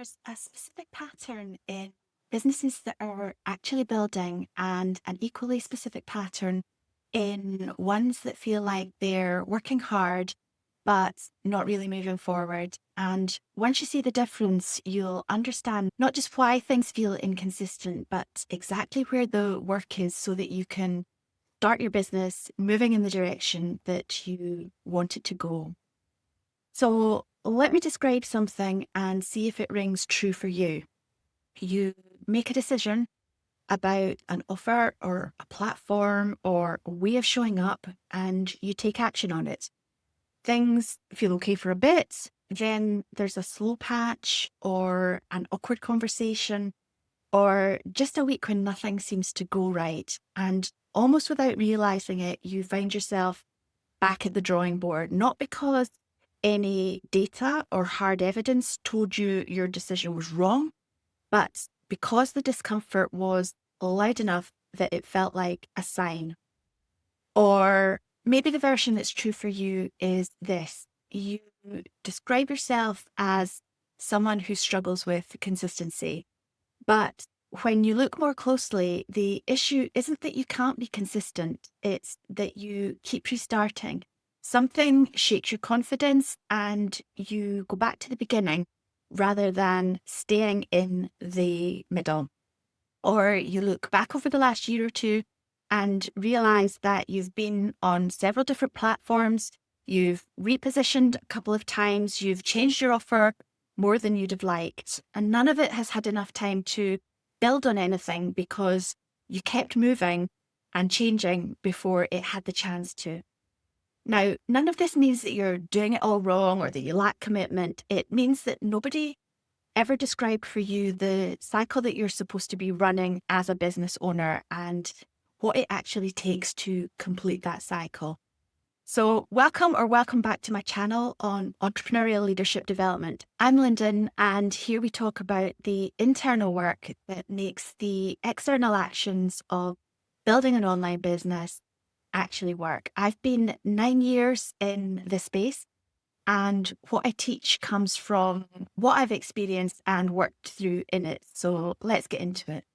There's a specific pattern in businesses that are actually building and an equally specific pattern in ones that feel like they're working hard, but not really moving forward. And once you see the difference, you'll understand not just why things feel inconsistent, but exactly where the work is so that you can start your business moving in the direction that you want it to go. So let me describe something and see if it rings true for you. You make a decision about an offer or a platform or a way of showing up, and you take action on it. Things feel okay for a bit, then there's a slow patch or an awkward conversation or just a week when nothing seems to go right. And almost without realizing it, you find yourself back at the drawing board, not because any data or hard evidence told you your decision was wrong, but because the discomfort was loud enough that it felt like a sign. Or maybe the version that's true for you is this: you describe yourself as someone who struggles with consistency. But when you look more closely, the issue isn't that you can't be consistent, it's that you keep restarting. Something shakes your confidence and you go back to the beginning rather than staying in the middle. Or you look back over the last year or two and realize that you've been on several different platforms, you've repositioned a couple of times, you've changed your offer more than you'd have liked, and none of it has had enough time to build on anything because you kept moving and changing before it had the chance to. Now, none of this means that you're doing it all wrong or that you lack commitment. It means that nobody ever described for you the cycle that you're supposed to be running as a business owner and what it actually takes to complete that cycle. So welcome back to my channel on entrepreneurial leadership development. I'm Lyndon, and here we talk about the internal work that makes the external actions of building an online business actually work. I've been 9 years in this space, and what I teach comes from what I've experienced and worked through in it. So let's get into it.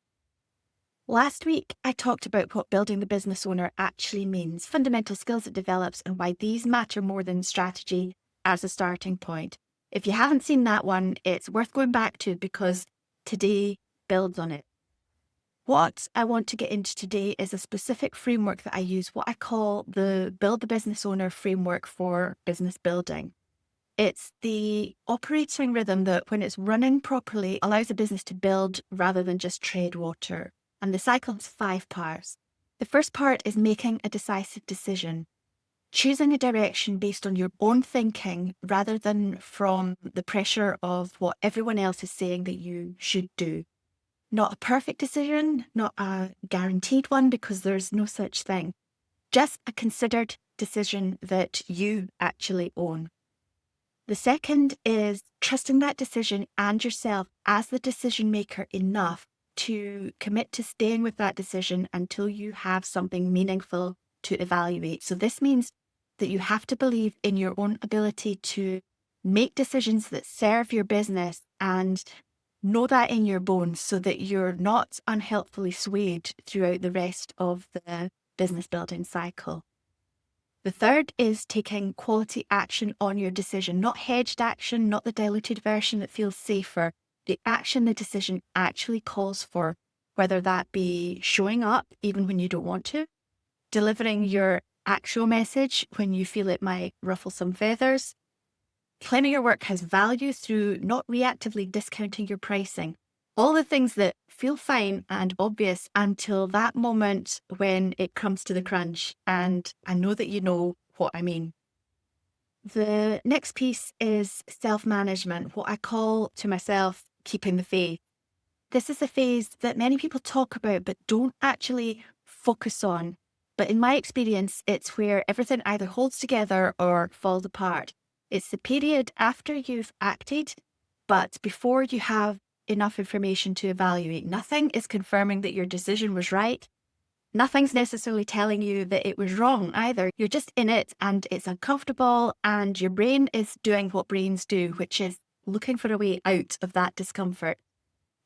Last week, I talked about what building the business owner actually means, fundamental skills it develops, and why these matter more than strategy as a starting point. If you haven't seen that one, it's worth going back to because today builds on it. What I want to get into today is a specific framework that I use, what I call the Build the Business Owner framework for business building. It's the operating rhythm that, when it's running properly, allows a business to build rather than just trade water. And the cycle has 5 parts. The first part is making a decisive decision, choosing a direction based on your own thinking rather than from the pressure of what everyone else is saying that you should do. Not a perfect decision, not a guaranteed one, because there's no such thing. Just a considered decision that you actually own. The second is trusting that decision and yourself as the decision maker enough to commit to staying with that decision until you have something meaningful to evaluate. So this means that you have to believe in your own ability to make decisions that serve your business and know that in your bones so that you're not unhelpfully swayed throughout the rest of the business building cycle. The third is taking quality action on your decision, not hedged action, not the diluted version that feels safer. The action the decision actually calls for, whether that be showing up even when you don't want to, delivering your actual message when you feel it might ruffle some feathers, claiming your work has value through not reactively discounting your pricing. All the things that feel fine and obvious until that moment when it comes to the crunch. And I know that you know what I mean. The next piece is self-management, what I call to myself keeping the faith. This is a phase that many people talk about but don't actually focus on. But in my experience, it's where everything either holds together or falls apart. It's the period after you've acted, but before you have enough information to evaluate. Nothing is confirming that your decision was right. Nothing's necessarily telling you that it was wrong either. You're just in it and it's uncomfortable and your brain is doing what brains do, which is looking for a way out of that discomfort.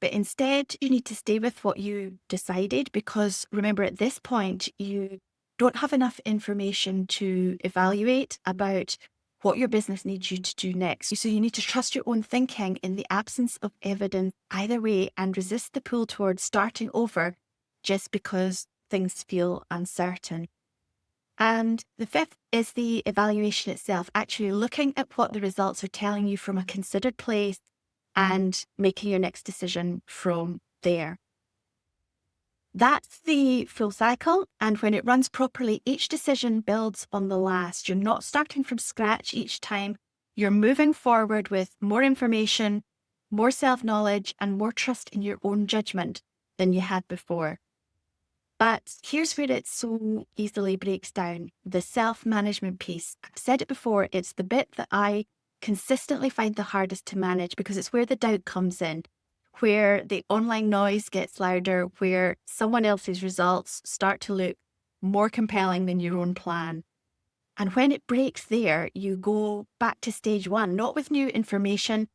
But instead, you need to stay with what you decided because remember, at this point, you don't have enough information to evaluate about what your business needs you to do next. So you need to trust your own thinking in the absence of evidence either way and resist the pull towards starting over just because things feel uncertain. And the fifth is the evaluation itself, actually looking at what the results are telling you from a considered place and making your next decision from there. That's the full cycle. And when it runs properly, each decision builds on the last. You're not starting from scratch each time. You're moving forward with more information, more self-knowledge, and more trust in your own judgment than you had before. But here's where it so easily breaks down, the self-management piece. I've said it before, it's the bit that I consistently find the hardest to manage because it's where the doubt comes in, where the online noise gets louder, where someone else's results start to look more compelling than your own plan. And when it breaks there, you go back to stage one, not with new information,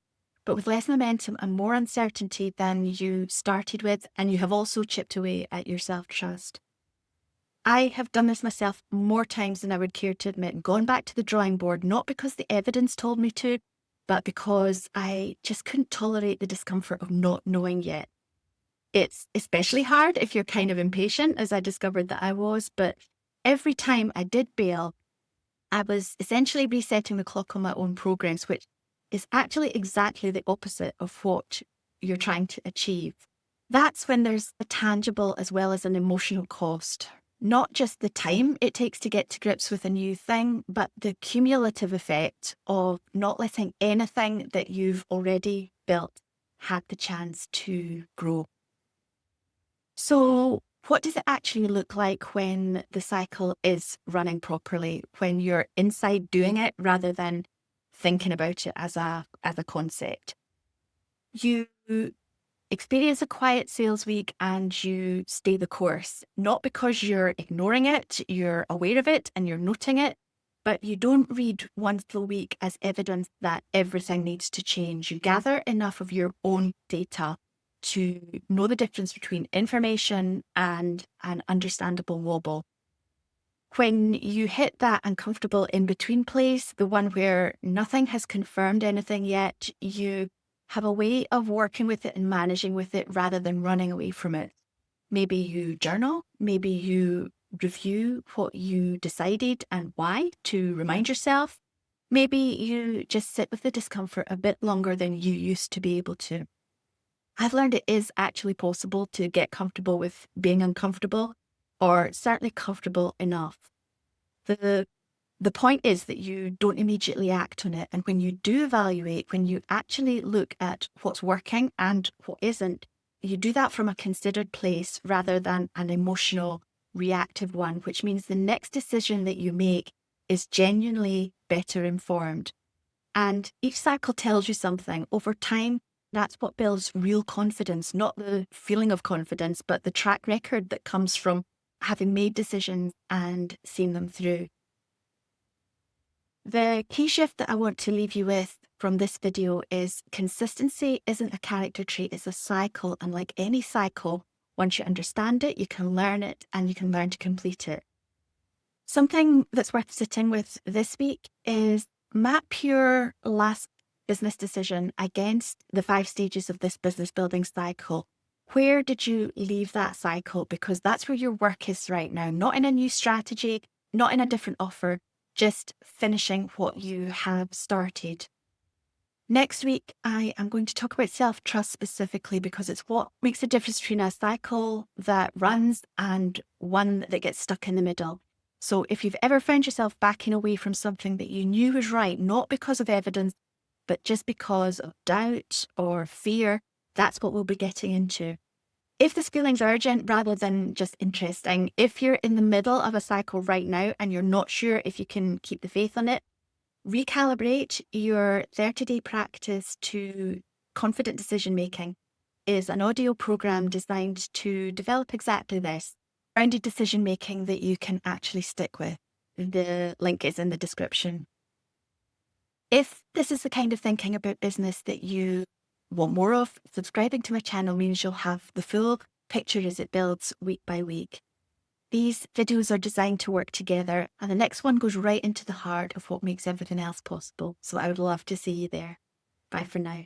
but with less momentum and more uncertainty than you started with, and you have also chipped away at your self-trust. I have done this myself more times than I would care to admit, gone back to the drawing board, not because the evidence told me to, but because I just couldn't tolerate the discomfort of not knowing yet. It's especially hard if you're kind of impatient, as I discovered that I was, but every time I did bail, I was essentially resetting the clock on my own progress, which is actually exactly the opposite of what you're trying to achieve. That's when there's a tangible as well as an emotional cost. Not just the time it takes to get to grips with a new thing, but the cumulative effect of not letting anything that you've already built had the chance to grow. So what does it actually look like when the cycle is running properly, when you're inside doing it rather than thinking about it as a concept? You experience a quiet sales week and you stay the course, not because you're ignoring it, you're aware of it and you're noting it, but you don't read one full week as evidence that everything needs to change. You gather enough of your own data to know the difference between information and an understandable wobble. When you hit that uncomfortable in-between place, the one where nothing has confirmed anything yet, you have a way of working with it and managing with it rather than running away from it. Maybe you journal, maybe you review what you decided and why to remind yourself. Maybe you just sit with the discomfort a bit longer than you used to be able to. I've learned it is actually possible to get comfortable with being uncomfortable, or certainly comfortable enough. The point is that you don't immediately act on it. And when you do evaluate, when you actually look at what's working and what isn't, you do that from a considered place rather than an emotional, reactive one, which means the next decision that you make is genuinely better informed. And each cycle tells you something. Over time, that's what builds real confidence, not the feeling of confidence, but the track record that comes from having made decisions and seen them through. The key shift that I want to leave you with from this video is consistency isn't a character trait, it's a cycle. And like any cycle, once you understand it, you can learn it and you can learn to complete it. Something that's worth sitting with this week is map your last business decision against the 5 stages of this business building cycle. Where did you leave that cycle? Because that's where your work is right now, not in a new strategy, not in a different offer, just finishing what you have started. Next week, I am going to talk about self-trust specifically because it's what makes a difference between a cycle that runs and one that gets stuck in the middle. So if you've ever found yourself backing away from something that you knew was right, not because of evidence, but just because of doubt or fear, that's what we'll be getting into. If this feeling's urgent rather than just interesting, if you're in the middle of a cycle right now and you're not sure if you can keep the faith on it, recalibrate your 30-day practice to confident decision-making is an audio program designed to develop exactly this, grounded decision-making that you can actually stick with. The link is in the description. If this is the kind of thinking about business that you want more of, subscribing to my channel means you'll have the full picture as it builds week by week. These videos are designed to work together, and the next one goes right into the heart of what makes everything else possible. So I would love to see you there. Bye for now.